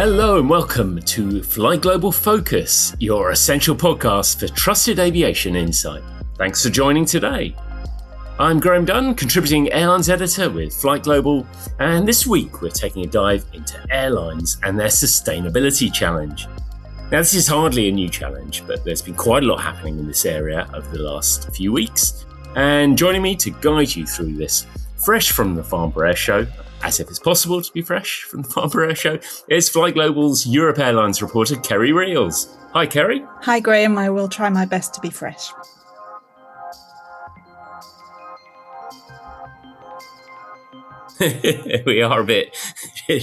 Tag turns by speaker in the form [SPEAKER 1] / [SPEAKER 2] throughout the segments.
[SPEAKER 1] Hello and welcome to FlightGlobal Focus, your essential podcast for trusted aviation insight. Thanks for joining today. I'm Dunn, contributing airlines editor with FlightGlobal, and this week we're taking a dive into airlines and their sustainability challenge. Now, this is hardly a new challenge, but there's been quite a lot happening in this area over the last few weeks. And joining me to guide you through this, fresh from the Farnborough Air Show, as if it's possible to be fresh from the Farnborough Air Show, is FlightGlobal's Europe Airlines reporter, Kerry Reals. Hi, Kerry.
[SPEAKER 2] Hi, Graham. I will try my best to be fresh.
[SPEAKER 1] We are a bit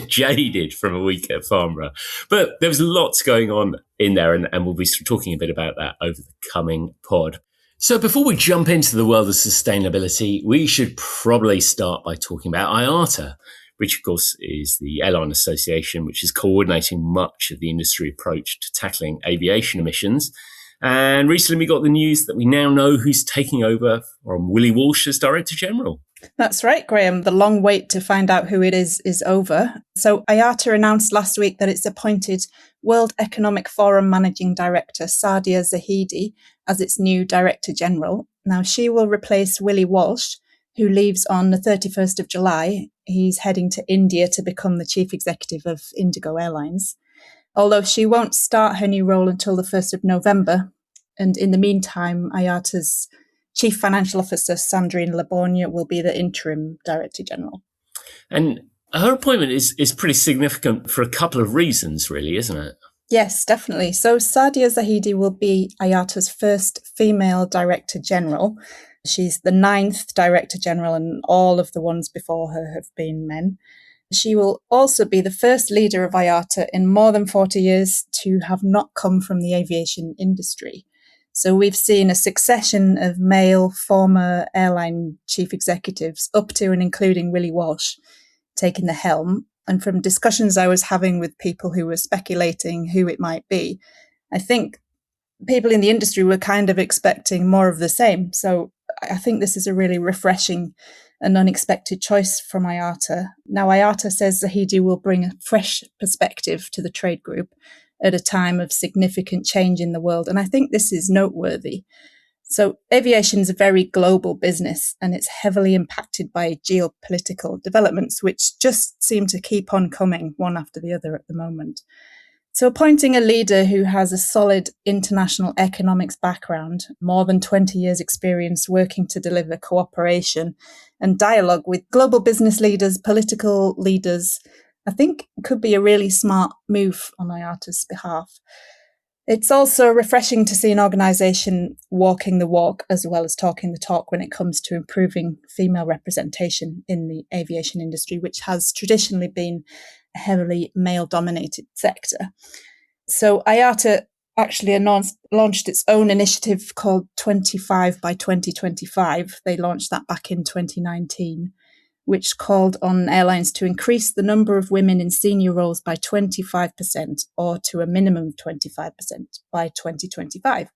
[SPEAKER 1] jaded from a week at Farnborough. But there was lots going on in there, and we'll be talking a bit about that over the coming pod. So before we jump into the world of sustainability, we should probably start by talking about IATA, which of course is the Airline Association, which is coordinating much of the industry approach to tackling aviation emissions. And recently we got the news that we now know who's taking over from Willie Walsh as Director General.
[SPEAKER 2] That's right, Graham. The long wait to find out who it is over. So IATA announced last week that it's appointed World Economic Forum Managing Director Saadia Zahidi as its new Director General. Now, she will replace Willie Walsh, who leaves on the 31st of July. He's heading to India to become the Chief Executive of Indigo Airlines. Although she won't start her new role until the 1st of November. And in the meantime, IATA's Chief Financial Officer, Sandrine Laborgne, will be the interim Director General.
[SPEAKER 1] And her appointment is pretty significant for a couple of reasons, really, isn't it?
[SPEAKER 2] Yes, definitely. So Saadia Zahidi will be IATA's first female Director General. She's the 9th Director General, and all of the ones before her have been men. She will also be the first leader of IATA in more than 40 years to have not come from the aviation industry. So we've seen a succession of male former airline chief executives, up to and including Willie Walsh, taking the helm. And from discussions I was having with people who were speculating who it might be, I think people in the industry were kind of expecting more of the same. So I think this is a really refreshing and unexpected choice from IATA. Now, IATA says Zahidi will bring a fresh perspective to the trade group at a time of significant change in the world. And I think this is noteworthy. So aviation is a very global business, and it's heavily impacted by geopolitical developments, which just seem to keep on coming one after the other at the moment. So appointing a leader who has a solid international economics background, more than 20 years experience working to deliver cooperation and dialogue with global business leaders, political leaders, I think could be a really smart move on IATA's behalf. It's also refreshing to see an organisation walking the walk as well as talking the talk when it comes to improving female representation in the aviation industry, which has traditionally been a heavily male-dominated sector. So IATA actually launched its own initiative called 25 by 2025. They launched that back in 2019. Which called on airlines to increase the number of women in senior roles by 25% or to a minimum of 25% by 2025.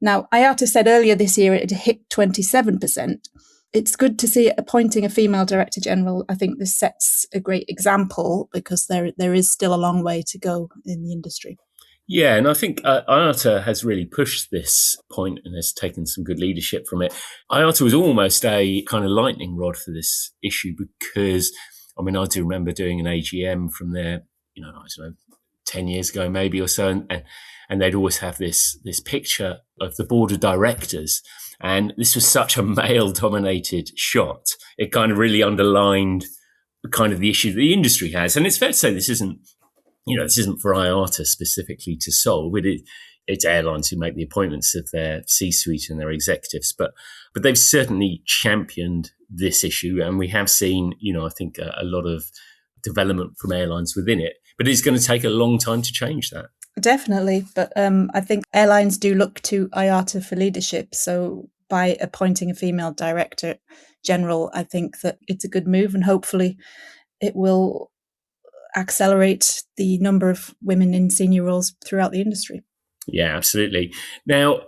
[SPEAKER 2] Now, IATA said earlier this year it hit 27%. It's good to see it appointing a female Director General. I think this sets a great example because there is still a long way to go in the industry.
[SPEAKER 1] Yeah, and I think IATA has really pushed this point and has taken some good leadership from it. IATA was almost a kind of lightning rod for this issue because, I mean, I do remember doing an AGM from there, 10 years ago maybe or so, and they'd always have this picture of the board of directors. And this was such a male-dominated shot. It kind of really underlined kind of the issue that the industry has. And it's fair to say this isn't for IATA specifically to solve. It's airlines who make the appointments of their C-suite and their executives, but they've certainly championed this issue, and we have seen, I think a lot of development from airlines within it. But it's going to take a long time to change that.
[SPEAKER 2] Definitely, but I think airlines do look to IATA for leadership. So by appointing a female Director General, I think that it's a good move, and hopefully it will accelerate the number of women in senior roles throughout the industry.
[SPEAKER 1] Yeah, absolutely. Now,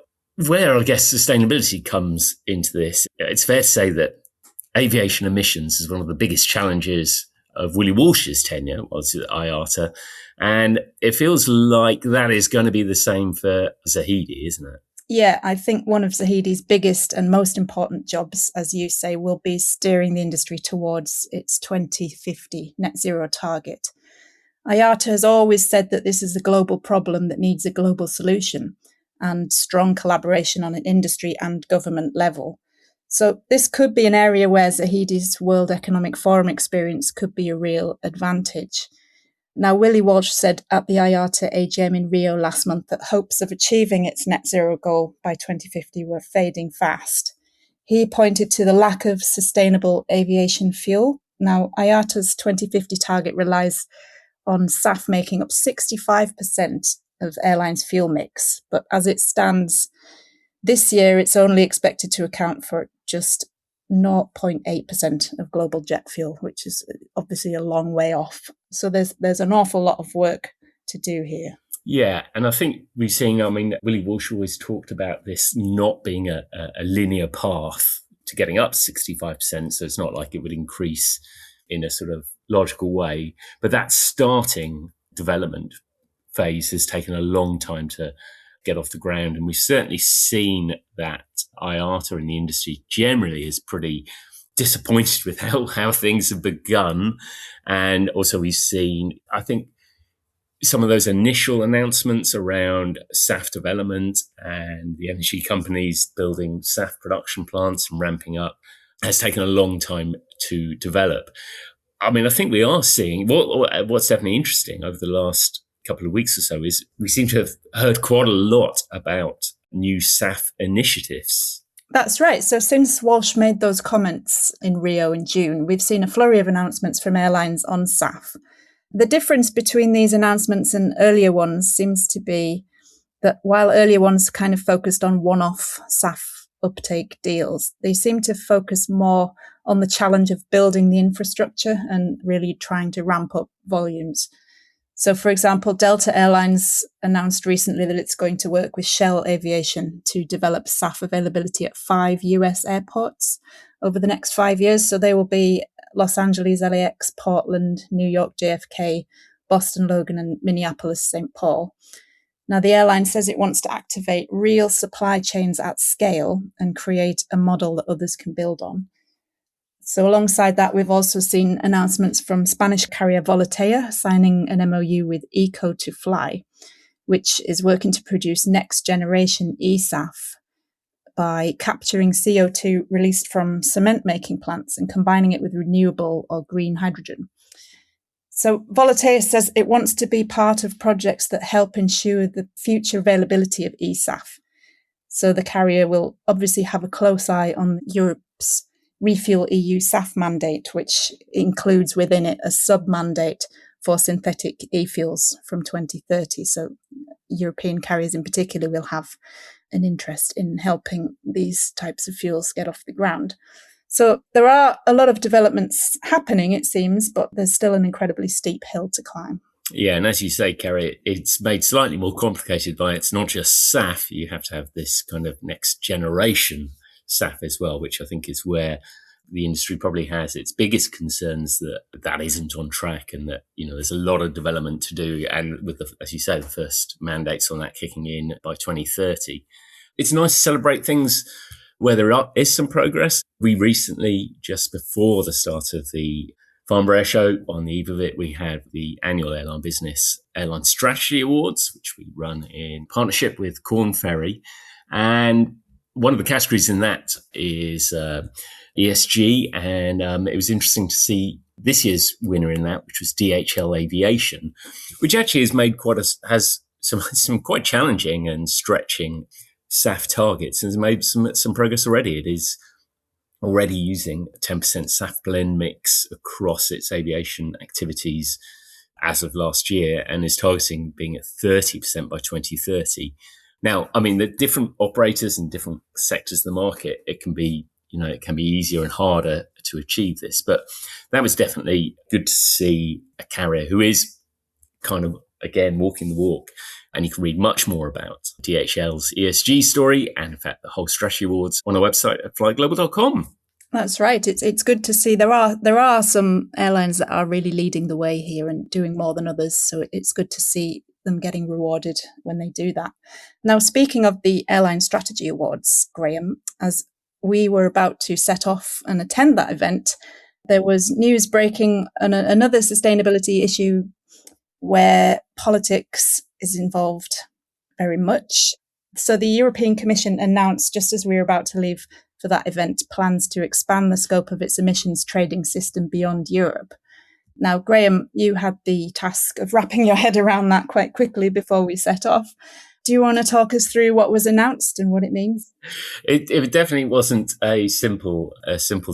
[SPEAKER 1] where I guess sustainability comes into this, it's fair to say that aviation emissions is one of the biggest challenges of Willie Walsh's tenure was at IATA. And it feels like that is going to be the same for Zahidi, isn't it?
[SPEAKER 2] Yeah, I think one of Zahidi's biggest and most important jobs, as you say, will be steering the industry towards its 2050 net zero target. IATA has always said that this is a global problem that needs a global solution and strong collaboration on an industry and government level. So this could be an area where Zahidi's World Economic Forum experience could be a real advantage. Now, Willie Walsh said at the IATA AGM in Rio last month that hopes of achieving its net zero goal by 2050 were fading fast. He pointed to the lack of sustainable aviation fuel. Now, IATA's 2050 target relies on SAF making up 65% of airlines' fuel mix, but as it stands this year, it's only expected to account for just 0.8% of global jet fuel, which is obviously a long way off. So there's an awful lot of work to do here.
[SPEAKER 1] Yeah, and I think we've seen, Willie Walsh always talked about this not being a linear path to getting up to 65%, so it's not like it would increase in a sort of logical way. But that starting development phase has taken a long time to get off the ground. And we've certainly seen that IATA and the industry generally is pretty disappointed with how things have begun. And also we've seen, I think, some of those initial announcements around SAF development and the energy companies building SAF production plants and ramping up has taken a long time to develop. I think we are seeing what's definitely interesting over the last couple of weeks or so is we seem to have heard quite a lot about new SAF initiatives.
[SPEAKER 2] That's right. So since Walsh made those comments in Rio in June, we've seen a flurry of announcements from airlines on SAF. The difference between these announcements and earlier ones seems to be that while earlier ones kind of focused on one-off SAF uptake deals, they seem to focus more on the challenge of building the infrastructure and really trying to ramp up volumes. So, for example, Delta Airlines announced recently that it's going to work with Shell Aviation to develop SAF availability at 5 US airports over the next 5 years. So they will be Los Angeles, LAX, Portland, New York, JFK, Boston, Logan, and Minneapolis, St. Paul. Now, the airline says it wants to activate real supply chains at scale and create a model that others can build on. So alongside that, we've also seen announcements from Spanish carrier Volotea signing an MOU with Eco2Fly, which is working to produce next generation eSAF by capturing CO2 released from cement making plants and combining it with renewable or green hydrogen. So Volotea says it wants to be part of projects that help ensure the future availability of eSAF. So the carrier will obviously have a close eye on Europe's Refuel EU SAF mandate, which includes within it a sub-mandate for synthetic e-fuels from 2030. So European carriers in particular will have an interest in helping these types of fuels get off the ground. So there are a lot of developments happening, it seems, but there's still an incredibly steep hill to climb.
[SPEAKER 1] Yeah, and as you say, Kerry, it's made slightly more complicated by it's not just SAF. You have to have this kind of next generation SAF as well, which I think is where the industry probably has its biggest concerns that isn't on track and that, there's a lot of development to do. And with as you say, the first mandates on that kicking in by 2030, it's nice to celebrate things where there is some progress. We recently, just before the start of the Farnborough Air Show, on the eve of it, we had the annual Airline Business Airline Strategy Awards, which we run in partnership with Corn Ferry. And one of the categories in that is ESG. And it was interesting to see this year's winner in that, which was DHL Aviation, which actually has some quite challenging and stretching SAF targets and has made some progress already. It is already using a 10% SAF blend mix across its aviation activities as of last year and is targeting being at 30% by 2030. Now, the different operators in different sectors of the market, it can be easier and harder to achieve this. But that was definitely good to see a carrier who is kind of, again, walking the walk. And you can read much more about DHL's ESG story and, in fact, the whole strategy awards on our website at FlightGlobal.com.
[SPEAKER 2] That's right. It's good to see there are some airlines that are really leading the way here and doing more than others. So it's good to see them getting rewarded when they do that. Now, speaking of the Airline Strategy Awards, Graham, as we were about to set off and attend that event, there was news breaking on another sustainability issue where politics is involved very much. So the European Commission announced, just as we were about to leave for that event, plans to expand the scope of its emissions trading system beyond Europe. Now, Graham, you had the task of wrapping your head around that quite quickly before we set off. Do you want to talk us through what was announced and what it means?
[SPEAKER 1] It definitely wasn't a simple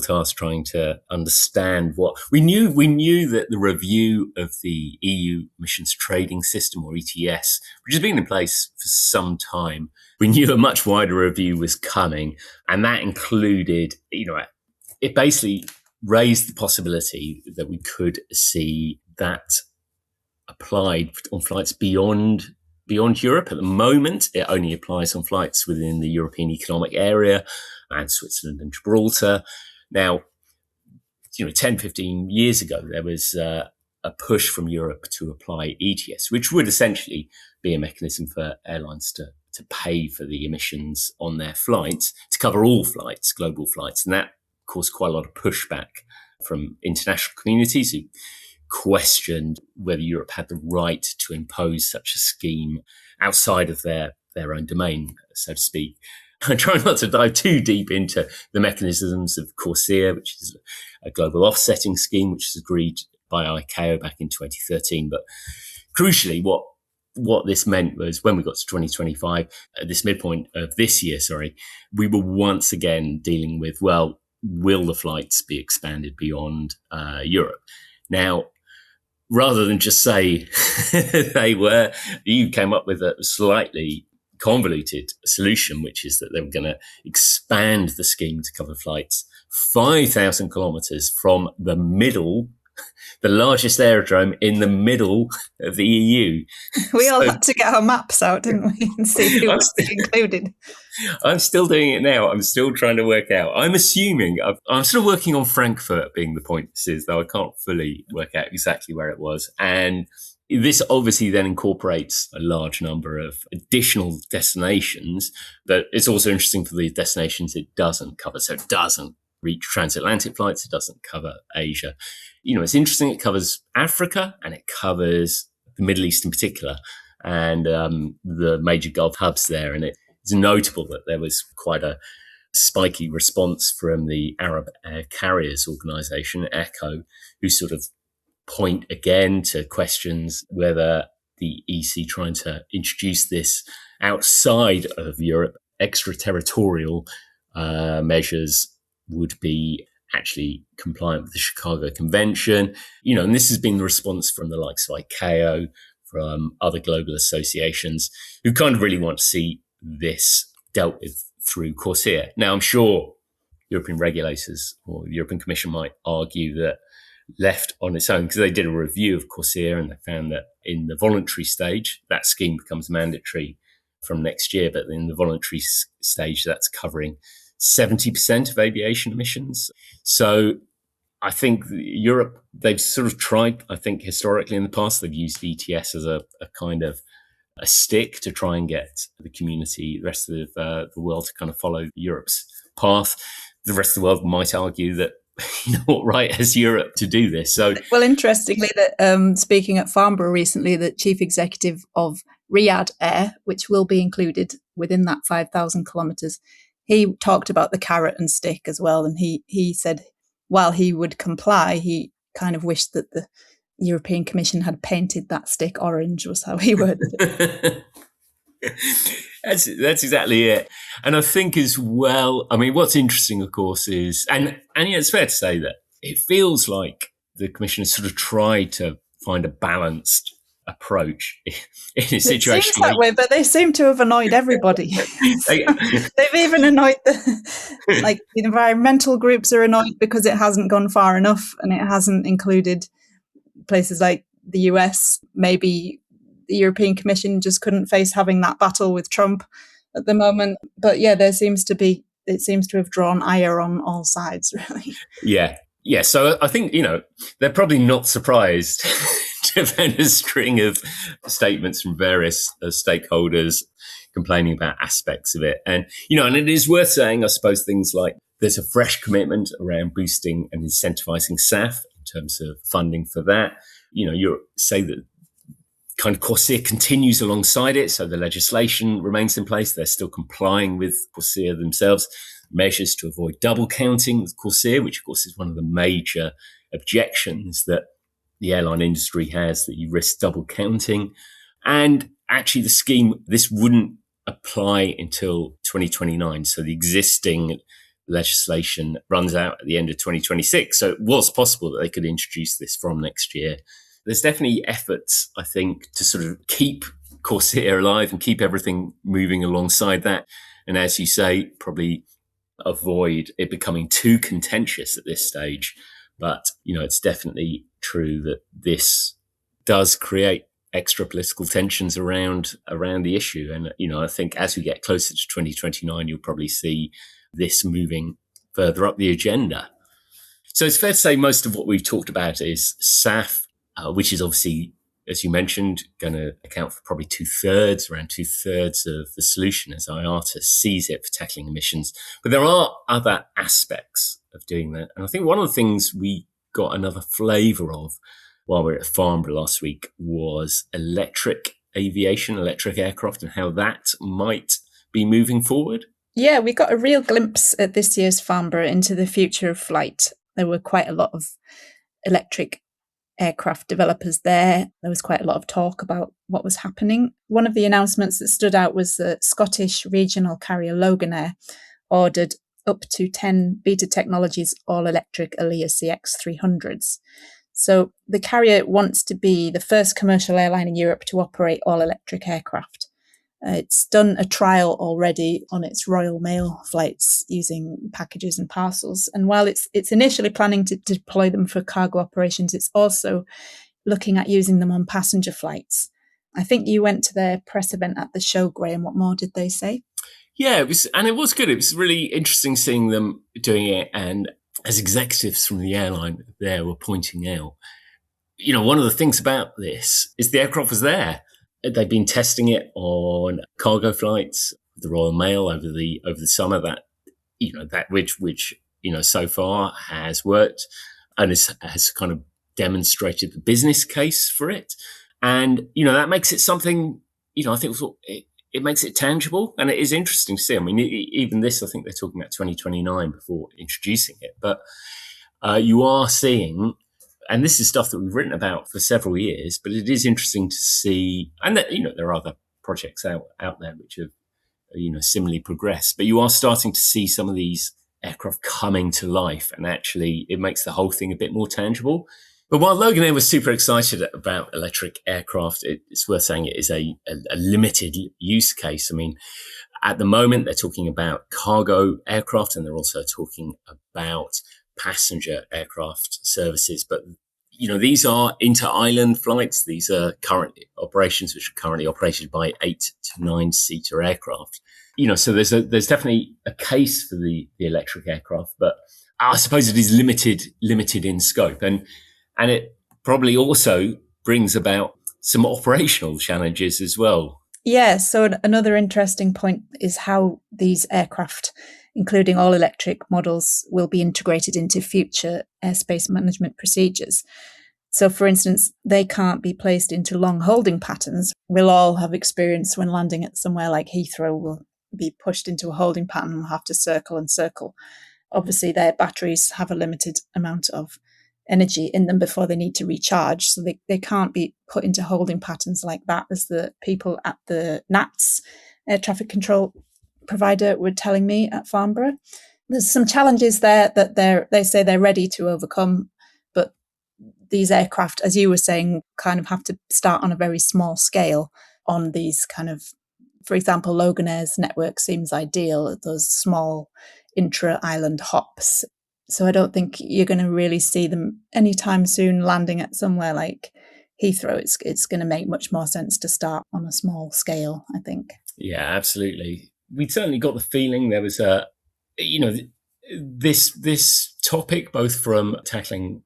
[SPEAKER 1] task trying to understand what we knew. We knew that the review of the EU emissions trading system, or ETS, which has been in place for some time, we knew a much wider review was coming, and that included, it basically raised the possibility that we could see that applied on flights beyond Europe. At the moment, it only applies on flights within the European Economic Area and Switzerland and Gibraltar. Now, 10, 15 years ago, there was a push from Europe to apply ETS, which would essentially be a mechanism for airlines to pay for the emissions on their flights, to cover all flights, global flights. And that caused quite a lot of pushback from international communities who questioned whether Europe had the right to impose such a scheme outside of their own domain, so to speak. I try not to dive too deep into the mechanisms of CORSIA, which is a global offsetting scheme, which was agreed by ICAO back in 2013. But crucially, what this meant was when we got to 2025, at this midpoint of this year, we were once again dealing with, well, will the flights be expanded beyond Europe? Now, rather than just say they were, the EU came up with a slightly convoluted solution, which is that they were going to expand the scheme to cover flights 5,000 kilometres from the largest aerodrome in the middle of the EU.
[SPEAKER 2] We all had to get our maps out, didn't we, and see who was included.
[SPEAKER 1] I'm still doing it now. I'm still trying to work out. I'm assuming I'm still working on Frankfurt being the point this is, though I can't fully work out exactly where it was. And this obviously then incorporates a large number of additional destinations, but it's also interesting for the destinations it doesn't cover. So it doesn't reach transatlantic flights. It doesn't cover Asia. It's interesting. It covers Africa and it covers the Middle East in particular and the major Gulf hubs there. And it's notable that there was quite a spiky response from the Arab Air Carriers Organization, ECHO, who sort of point again to questions whether the EC trying to introduce this outside of Europe, extraterritorial measures would be actually compliant with the Chicago Convention. And this has been the response from the likes of ICAO, from other global associations who kind of really want to see this dealt with through CORSIA. Now, I'm sure European regulators or the European Commission might argue that left on its own, because they did a review of CORSIA and they found that in the voluntary stage, that scheme becomes mandatory from next year. But in the voluntary stage, that's covering 70% of aviation emissions. So I think Europe, they've sort of tried, I think historically in the past, they've used ETS as a kind of a stick to try and get the community, the rest of the world to kind of follow Europe's path. The rest of the world might argue that, what right has Europe to do this? So,
[SPEAKER 2] well, interestingly, that speaking at Farnborough recently, the chief executive of Riyadh Air, which will be included within that 5,000 kilometres, he talked about the carrot and stick as well. And he said, while he would comply, he kind of wished that the European Commission had painted that stick orange, was how he worded it.
[SPEAKER 1] That's exactly it. And I think as well, I mean, what's interesting, of course, is, and it's fair to say that it feels like the Commission has sort of tried to find a balanced approach in a situation.
[SPEAKER 2] It seems that way, but they seem to have annoyed everybody. They've even annoyed the environmental groups are annoyed because it hasn't gone far enough and it hasn't included places like the US. Maybe the European Commission just couldn't face having that battle with Trump at the moment. But yeah, there seems to be it seems to have drawn ire on all sides, really.
[SPEAKER 1] Yeah. Yeah. So I think, they're probably not surprised to have had a string of statements from various stakeholders complaining about aspects of it. And, and it is worth saying, I suppose, things like there's a fresh commitment around boosting and incentivizing SAF in terms of funding for that. You say that kind of Corsair continues alongside it. So the legislation remains in place. They're still complying with Corsair themselves. Measures to avoid double counting with Corsair, which of course is one of the major objections that the airline industry has, that you risk double counting. And actually the scheme, this wouldn't apply until 2029. So the existing legislation runs out at the end of 2026. So it was possible that they could introduce this from next year. There's definitely efforts, I think, to sort of keep Corsair alive and keep everything moving alongside that. And as you say, probably avoid it becoming too contentious at this stage. But, it's definitely true that this does create extra political tensions around the issue. And, I think as we get closer to 2029, you'll probably see this moving further up the agenda. So it's fair to say most of what we've talked about is SAF, which is obviously, as you mentioned, going to account for probably around two thirds of the solution as IATA sees it for tackling emissions. But there are other aspects of doing that. And I think one of the things we got another flavour of while we were at Farnborough last week was electric aviation, electric aircraft, and how that might be moving forward.
[SPEAKER 2] Yeah, we got a real glimpse at this year's Farnborough into the future of flight. There were quite a lot of electric aircraft developers there. There was quite a lot of talk about what was happening. One of the announcements that stood out was that Scottish regional carrier Loganair ordered up to 10 Beta Technologies all-electric ALIA CX300s. So the carrier wants to be the first commercial airline in Europe to operate all-electric aircraft. It's done a trial already on its Royal Mail flights using packages and parcels. And while it's initially planning to deploy them for cargo operations, it's also looking at using them on passenger flights. I think you went to their press event at the show, Graham. What more did they say?
[SPEAKER 1] Yeah, it was good. It was really interesting seeing them doing it. And as executives from the airline there were pointing out, one of the things about this is the aircraft was there. They've been testing it on cargo flights, the Royal Mail over the summer. Which so far has worked and has kind of demonstrated the business case for it, and that makes it something. I think it makes it tangible, and it is interesting to see. I mean, even this, I think they're talking about 2029 before introducing it, but you are seeing. And this is stuff that we've written about for several years, but it is interesting to see, and that, there are other projects out there which have, similarly progressed, but you are starting to see some of these aircraft coming to life, and actually it makes the whole thing a bit more tangible. But while Loganair was super excited about electric aircraft, it's worth saying it is a limited use case. I mean, at the moment, they're talking about cargo aircraft, and they're also talking about passenger aircraft services. But, these are inter-island flights. These are current operations, which are currently operated by 8 to 9-seater aircraft. So there's definitely a case for the electric aircraft, but I suppose it is limited in scope. And it probably also brings about some operational challenges as well.
[SPEAKER 2] Yeah, so another interesting point is how these aircraft, including all-electric models, will be integrated into future airspace management procedures. So, for instance, they can't be placed into long holding patterns. We'll all have experience when landing at somewhere like Heathrow. We'll be pushed into a holding pattern and we'll have to circle and circle. Obviously, their batteries have a limited amount of energy in them before they need to recharge. So they can't be put into holding patterns like that, as the people at the NATS air traffic control provider were telling me at Farnborough. There's some challenges there that they say they're ready to overcome, but these aircraft, as you were saying, kind of have to start on a very small scale on these kind of, for example, Loganair's network seems ideal at those small intra-island hops. So I don't think you're going to really see them anytime soon landing at somewhere like Heathrow. It's going to make much more sense to start on a small scale, I think.
[SPEAKER 1] Yeah, absolutely. We certainly got the feeling there was a this topic, both from tackling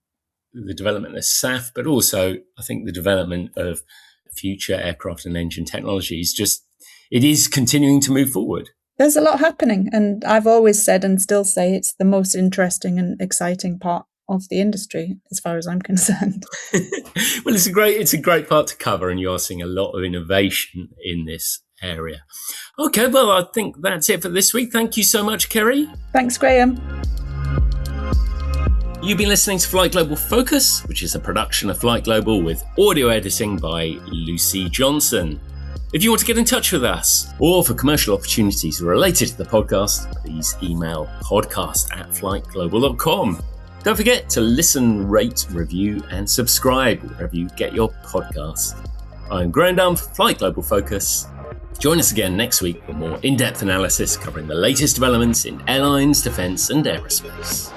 [SPEAKER 1] the development of SAF, but also I think the development of future aircraft and engine technologies, it is continuing to move forward.
[SPEAKER 2] There's a lot happening, and I've always said and still say it's the most interesting and exciting part of the industry as far as I'm concerned.
[SPEAKER 1] Well, it's a great part to cover, and you are seeing a lot of innovation in this area. Okay, well, I think that's it for this week. Thank you so much, Kerry.
[SPEAKER 2] Thanks, Graham.
[SPEAKER 1] You've been listening to FlightGlobal Focus, which is a production of FlightGlobal with audio editing by Lucy Johnson. If you want to get in touch with us or for commercial opportunities related to the podcast, please email podcast@flightglobal.com. Don't forget to listen, rate, review, and subscribe wherever you get your podcasts. I'm Graham Dunn for FlightGlobal Focus. Join us again next week for more in-depth analysis covering the latest developments in airlines, defence, and aerospace.